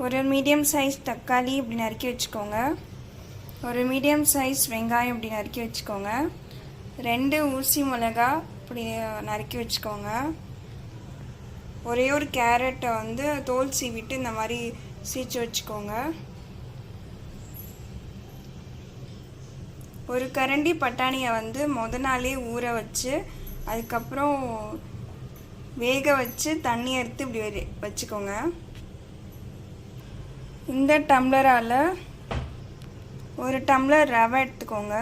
ஒரு medium size தக்காளி இப்படி நறுக்கி வச்சுக்கோங்க. ஒரு மீடியம் சைஸ் வெங்காயம் இப்படி நறுக்கி வச்சுக்கோங்க. 2 ஊசி மிளகா இப்படி நறுக்கி வச்சுக்கோங்க. ஒரே ஒரு கேரட்டை வந்து தோல் சீவிட்டு இந்த மாதிரி சீச்சு வச்சுக்கோங்க. ஒரு கரண்டி பட்டாணியை வந்து நாளே ஊற வச்சு அதுக்கப்புறம் வேக வச்சு தண்ணி எடுத்து இப்படி வச்சுக்கோங்க. இந்த டம்ளரால் ஒரு டம்ளர் ரவை எடுத்துக்கோங்க.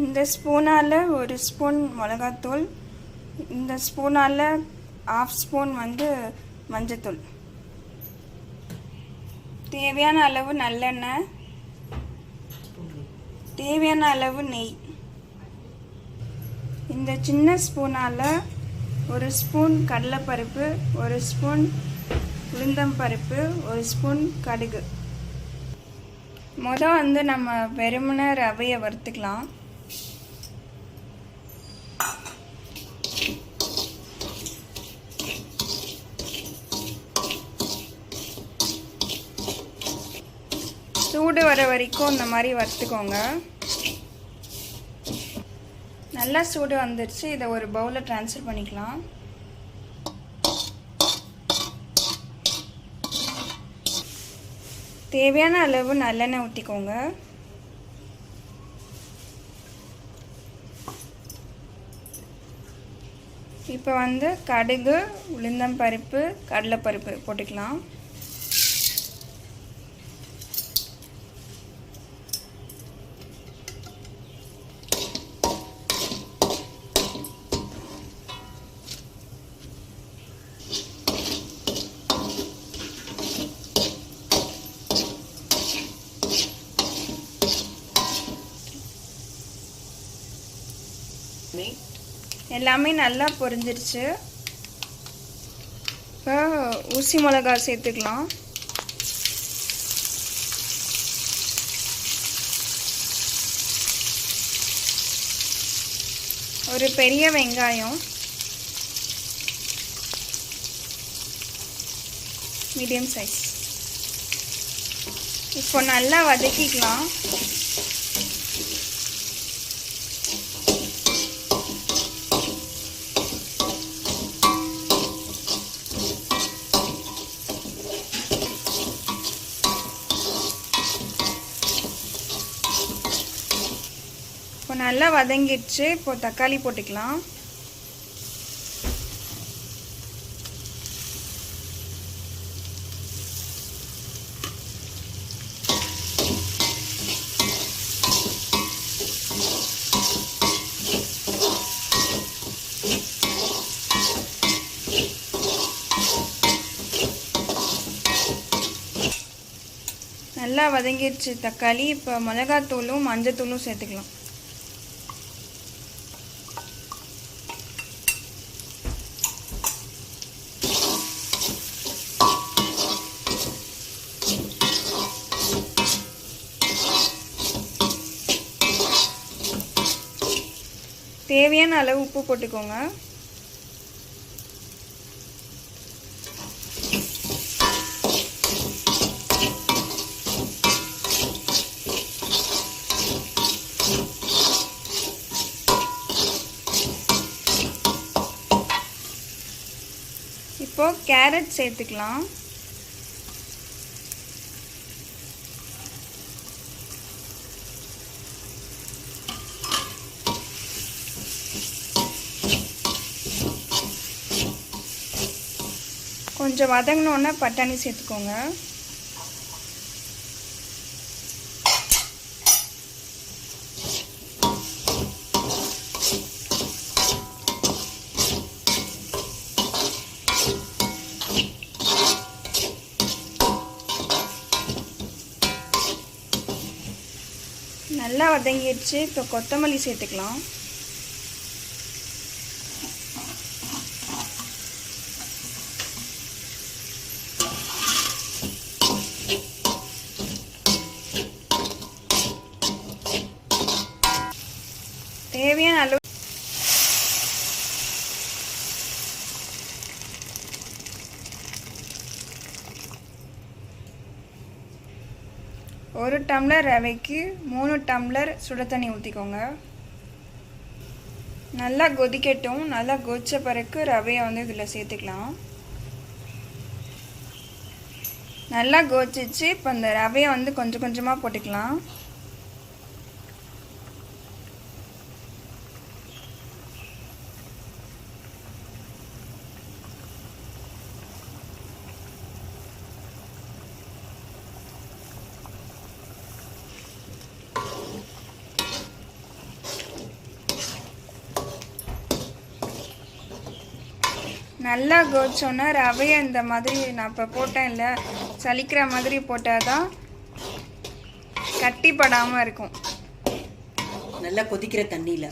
இந்த ஸ்பூனால் ஒரு ஸ்பூன் மிளகாத்தூள், இந்த ஸ்பூனால் 1/2 ஸ்பூன் வந்து மஞ்சத்தூள், தேவையான அளவு நல்லெண்ணெய், தேவையான அளவு நெய். இந்த சின்ன ஸ்பூனால் ஒரு ஸ்பூன் கடலைப்பருப்பு, ஒரு ஸ்பூன் உளுந்தம்பருப்பு, ஒரு ஸ்பூன் கடுகு. வந்து நம்ம வெறுமனே ரவையை வறுத்துக்கலாம். சூடு வர வரைக்கும் இந்த மாதிரி வறுத்துக்கோங்க. நல்லா சூடு வந்துடுச்சு. இதை ஒரு பவுலில் ட்ரான்ஸ்ஃபர் பண்ணிக்கலாம். தேவையான அளவு நல்லெண்ணெய் ஊற்றிக்கோங்க. இப்போ வந்து கடுகு, உளுந்தம்பருப்பு, கடலைப்பருப்பு போட்டுக்கலாம். எல்லாமே நல்லா பொரிஞ்சிருச்சு. இப்போ ஊசி மிளகா சேர்த்துக்கலாம். ஒரு பெரிய வெங்காயம் மீடியம் சைஸ். இப்போ நல்லா வதக்கிக்கலாம். இப்போ நல்லா வதங்கிடுச்சு. இப்போ தக்காளி போட்டுக்கலாம். நல்லா வதங்கிடுச்சு தக்காளி. இப்போ மிளகாத்தூளும் மஞ்சத்தூளும் சேர்த்துக்கலாம். தேவையான அளவு உப்பு போட்டுக்கோங்க. இப்போ கேரட் சேர்த்துக்கலாம். கொஞ்சம் வதங்கினோன்னா பட்டாணி சேர்த்துக்கோங்க. நல்லா வதங்கிடுச்சு. இப்போ கொத்தமல்லி சேர்த்துக்கலாம். தேவையான அளவு 1 டம்ளர் ரவைக்கு 3 டம்ளர் சுட தண்ணி ஊற்றிக்கோங்க. நல்லா கொதிக்கட்டும். நல்லா கொதிச்ச பிறகு ரவையை வந்து இதில் சேர்த்துக்கலாம். நல்லா கொதிச்சிச்சு. இப்போ இந்த ரவையை வந்து கொஞ்சம் கொஞ்சமாக போட்டுக்கலாம். நல்லா கொதிச்சோன்னா ரவையை இந்த மாதிரி நான் இப்போ போட்டேன் இல்லை, சலிக்கிற மாதிரி போட்டால் தான் கட்டிப்படாமல் இருக்கும். நல்லா கொதிக்கிற தண்ணியில்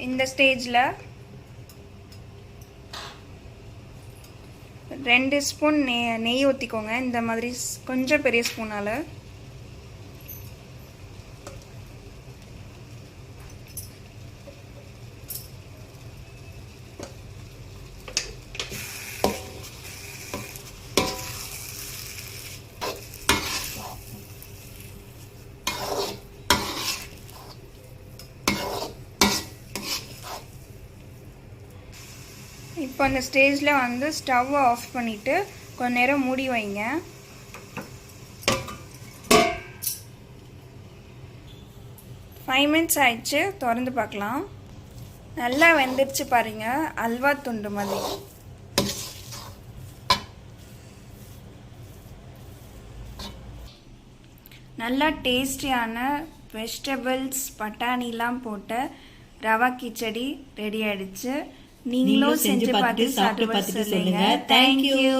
இந்த ஸ்டேஜில் 2 ஸ்பூன் நெய் ஊற்றிக்கோங்க. இந்த மாதிரி கொஞ்சம் பெரிய ஸ்பூனால். இப்போ அந்த ஸ்டேஜில் வந்து ஸ்டவ்வை ஆஃப் பண்ணிவிட்டு கொஞ்ச நேரம் மூடி வைங்க. ஃபைவ் மினிட்ஸ் ஆயிடுச்சு. திறந்து பார்க்கலாம். நல்லா வெந்துடுச்சு பாருங்க, அல்வா துண்டு மாதிரி. நல்லா டேஸ்டியான வெஜிடபிள்ஸ் பட்டாணிலாம் போட்ட ரவா கிச்சடி ரெடி ஆயிடுச்சு. நீங்களும் செஞ்சு பார்த்து சாப்பிட்டு சொல்லுங்க. தேங்க்யூ.